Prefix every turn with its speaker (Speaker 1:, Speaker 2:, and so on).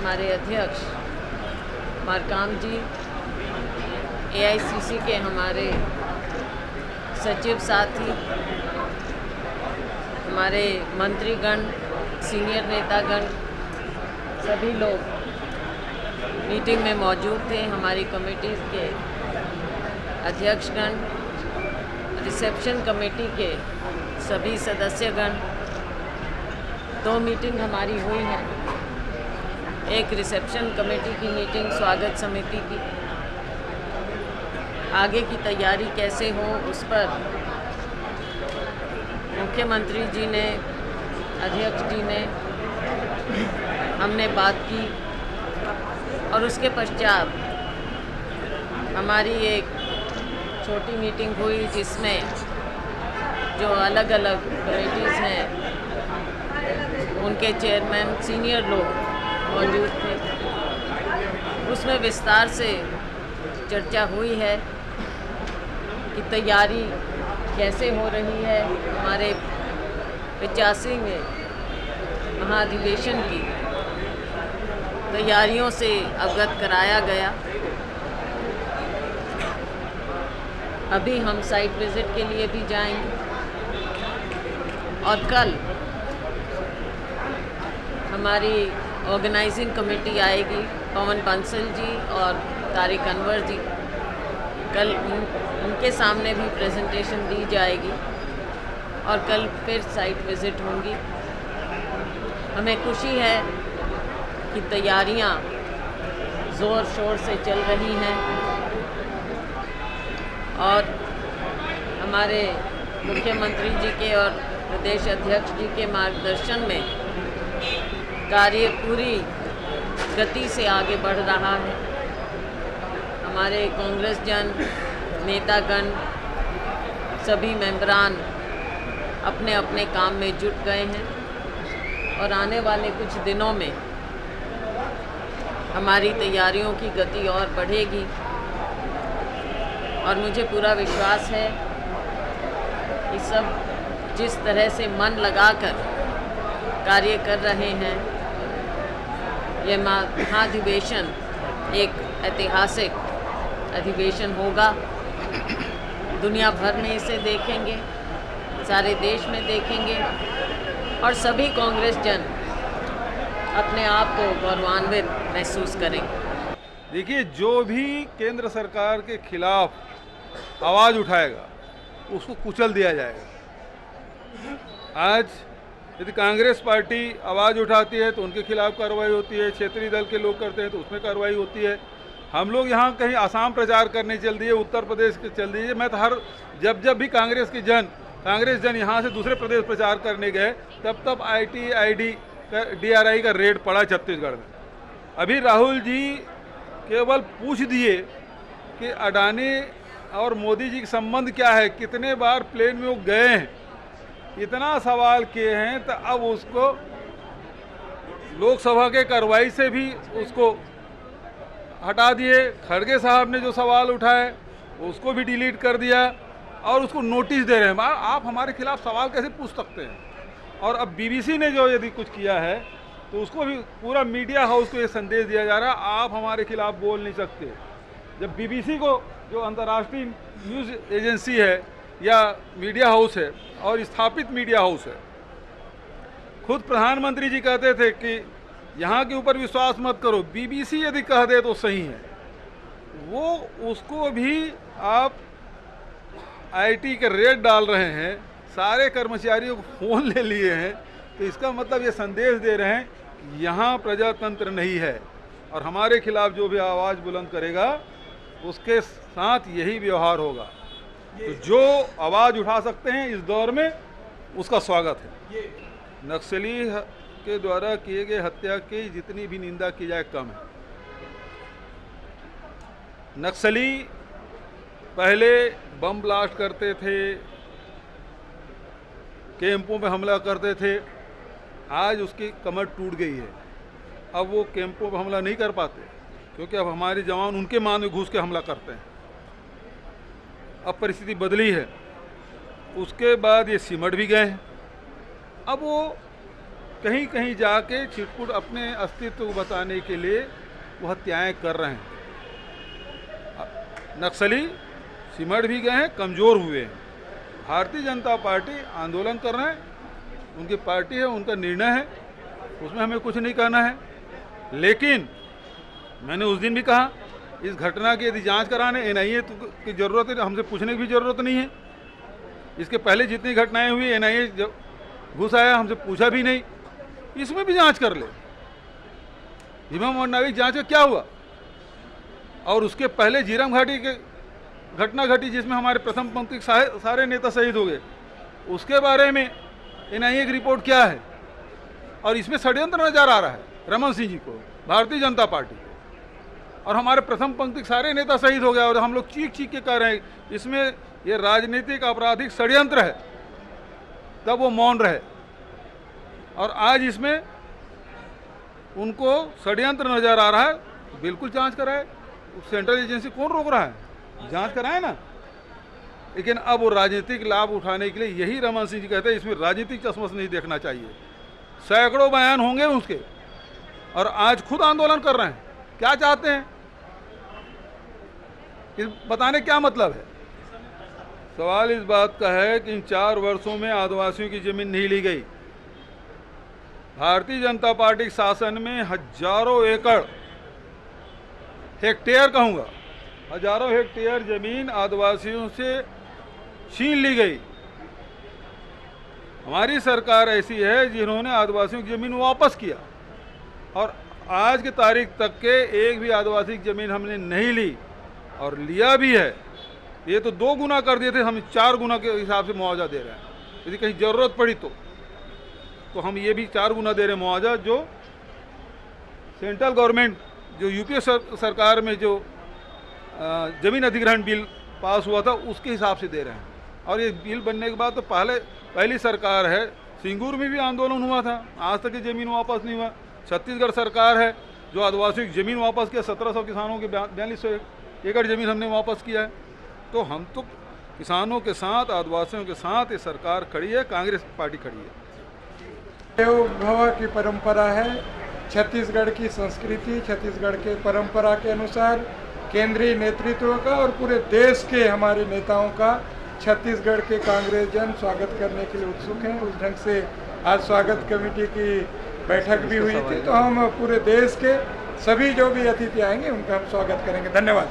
Speaker 1: हमारे अध्यक्ष मारकाम जी, एआईसीसी के हमारे सचिव साथी, हमारे मंत्रीगण, सीनियर नेतागण, सभी लोग मीटिंग में मौजूद थे। हमारी कमेटी के अध्यक्षगण, रिसेप्शन कमेटी के सभी सदस्यगण, 2 मीटिंग हमारी हुई हैं। एक रिसेप्शन कमेटी की मीटिंग स्वागत समिति की, आगे की तैयारी कैसे हो उस पर मुख्यमंत्री जी ने, अध्यक्ष जी ने, हमने बात की और उसके पश्चात हमारी एक छोटी मीटिंग हुई जिसमें जो अलग अलग कमेटीज़ हैं उनके चेयरमैन, सीनियर लोग मौजूद थे। उसमें विस्तार से चर्चा हुई है कि तैयारी कैसे हो रही है। हमारे 85वें महाधिवेशन की तैयारियों से अवगत कराया गया। अभी हम साइट विज़िट के लिए भी जाएंगे और कल हमारी ऑर्गेनाइजिंग कमेटी आएगी, पवन बंसल जी और तारिक अनवर जी। कल उनके सामने भी प्रेजेंटेशन दी जाएगी और कल फिर साइट विज़िट होंगी। हमें खुशी है कि तैयारियां ज़ोर शोर से चल रही हैं और हमारे मुख्यमंत्री जी के और प्रदेश अध्यक्ष जी के मार्गदर्शन में कार्य पूरी गति से आगे बढ़ रहा है। हमारे कांग्रेस जन, नेतागण, सभी मेंबरान अपने अपने काम में जुट गए हैं और आने वाले कुछ दिनों में हमारी तैयारियों की गति और बढ़ेगी और मुझे पूरा विश्वास है कि सब जिस तरह से मन लगाकर कार्य कर रहे हैं, यह महाधिवेशन एक ऐतिहासिक अधिवेशन होगा। दुनिया भर में इसे देखेंगे, सारे देश में देखेंगे और सभी कांग्रेस जन अपने आप को गौरवान्वित महसूस करेंगे।
Speaker 2: देखिए, जो भी केंद्र सरकार के खिलाफ आवाज़ उठाएगा उसको कुचल दिया जाएगा। आज यदि कांग्रेस पार्टी आवाज़ उठाती है तो उनके खिलाफ कार्रवाई होती है, क्षेत्रीय दल के लोग करते हैं तो उसमें कार्रवाई होती है। हम लोग यहाँ कहीं आसाम प्रचार करने चल दिए, उत्तर प्रदेश के चल दिए। मैं तो जब भी कांग्रेस जन यहाँ से दूसरे प्रदेश प्रचार करने गए तब ITID DRI का रेड पड़ा छत्तीसगढ़ में। अभी राहुल जी केवल पूछ दिए कि अडानी और मोदी जी का संबंध क्या है, कितने बार प्लेन में वो गए हैं, इतना सवाल किए हैं तो अब उसको लोकसभा के कार्रवाई से भी उसको हटा दिए। खड़गे साहब ने जो सवाल उठाए उसको भी डिलीट कर दिया और उसको नोटिस दे रहे हैं। आप हमारे खिलाफ सवाल कैसे पूछ सकते हैं? और अब BBC ने जो यदि कुछ किया है तो उसको भी पूरा मीडिया हाउस को ये संदेश दिया जा रहा है, आप हमारे खिलाफ बोल नहीं सकते। जब BBC को, जो अंतर्राष्ट्रीय न्यूज़ एजेंसी है या मीडिया हाउस है और स्थापित मीडिया हाउस है, खुद प्रधानमंत्री जी कहते थे कि यहाँ के ऊपर विश्वास मत करो, BBC यदि कह दे तो सही है, वो उसको भी आप IT के रेड डाल रहे हैं, सारे कर्मचारियों को फ़ोन ले लिए हैं। तो इसका मतलब ये संदेश दे रहे हैं कि यहाँ प्रजातंत्र नहीं है और हमारे खिलाफ जो भी आवाज़ बुलंद करेगा उसके साथ यही व्यवहार होगा। तो जो आवाज़ उठा सकते हैं इस दौर में उसका स्वागत है। नक्सली के द्वारा किए गए हत्या की जितनी भी निंदा की जाए कम है। नक्सली पहले बम ब्लास्ट करते थे, कैंपों पे हमला करते थे, आज उसकी कमर टूट गई है। अब वो कैंपों पे हमला नहीं कर पाते क्योंकि अब हमारे जवान उनके मान में घुस के हमला करते हैं। अब परिस्थिति बदली है। उसके बाद ये सिमट भी गए हैं। अब वो कहीं कहीं जाके छिटपुट अपने अस्तित्व को बताने के लिए वो हत्याएँ कर रहे हैं। नक्सली सिमट भी गए हैं, कमज़ोर हुए हैं। भारतीय जनता पार्टी आंदोलन कर रहे हैं, उनकी पार्टी है, उनका निर्णय है, उसमें हमें कुछ नहीं कहना है। लेकिन मैंने उस दिन भी कहा, इस घटना की यदि जांच कराने एनआईए की ज़रूरत है, तो हमसे पूछने की भी ज़रूरत नहीं है। इसके पहले जितनी घटनाएं हुई एनआईए जब घुस आया, हमसे पूछा भी नहीं, इसमें भी जांच कर ले। भीमा मोहन नाविक जांच का क्या हुआ? और उसके पहले झीरम घाटी के घटना घटी जिसमें हमारे प्रथम पंक्ति के सारे नेता शहीद हो गए, उसके बारे में एनआईए की रिपोर्ट क्या है? और इसमें षड्यंत्र नजर आ रहा है रमन सिंह जी को, भारतीय जनता पार्टी को, और हमारे प्रथम पंक्ति के सारे नेता शहीद हो गए। और हम लोग चीख चीख के कह रहे हैं इसमें ये राजनीतिक आपराधिक षड्यंत्र है, तब वो मौन रहे। और आज इसमें उनको षड्यंत्र नजर आ रहा है, बिल्कुल जांच कराए। सेंट्रल एजेंसी कौन रोक रहा है? जांच कराए ना। लेकिन अब वो राजनीतिक लाभ उठाने के लिए, यही रमन सिंह जी कहते हैं, इसमें राजनीतिक चश्मा से नहीं देखना चाहिए। सैकड़ों बयान होंगे उसके, और आज खुद आंदोलन कर रहे हैं। क्या चाहते हैं? इस बताने क्या मतलब है? सवाल इस बात का है कि इन 4 वर्षों में आदिवासियों की जमीन नहीं ली गई। भारतीय जनता पार्टी के शासन में हजारों एकड़, हेक्टेयर कहूँगा, हजारों हेक्टेयर जमीन आदिवासियों से छीन ली गई। हमारी सरकार ऐसी है जिन्होंने आदिवासियों की ज़मीन वापस किया, और आज की तारीख तक के एक भी आदिवासी की ज़मीन हमने नहीं ली, और लिया भी है। ये तो 2 गुना कर दिए थे, हम 4 गुना के हिसाब से मुआवजा दे रहे हैं। यदि कहीं ज़रूरत पड़ी तो हम ये भी 4 गुना दे रहे हैं मुआवजा, जो सेंट्रल गवर्नमेंट, जो यूपीए सरकार में जो ज़मीन अधिग्रहण बिल पास हुआ था उसके हिसाब से दे रहे हैं। और ये बिल बनने के बाद तो पहली सरकार है, सिंगूर में भी आंदोलन हुआ था, आज तक की ज़मीन वापस नहीं हुआ। छत्तीसगढ़ सरकार है जो आदिवासियों की ज़मीन वापस किया, 1700 किसानों की 4200 एकड़ ज़मीन हमने वापस किया है। तो हम तो किसानों के साथ, आदिवासियों के साथ ये सरकार खड़ी है, कांग्रेस पार्टी खड़ी है।
Speaker 3: देव भव की परंपरा है, छत्तीसगढ़ की संस्कृति, छत्तीसगढ़ के परंपरा के अनुसार केंद्रीय नेतृत्व का और पूरे देश के हमारे नेताओं का छत्तीसगढ़ के कांग्रेस जन स्वागत करने के लिए उत्सुक हैं। उस ढंग से आज स्वागत कमेटी की बैठक भी हुई थी, तो हम पूरे देश के सभी जो भी अतिथि आएंगे उनका हम स्वागत करेंगे। धन्यवाद।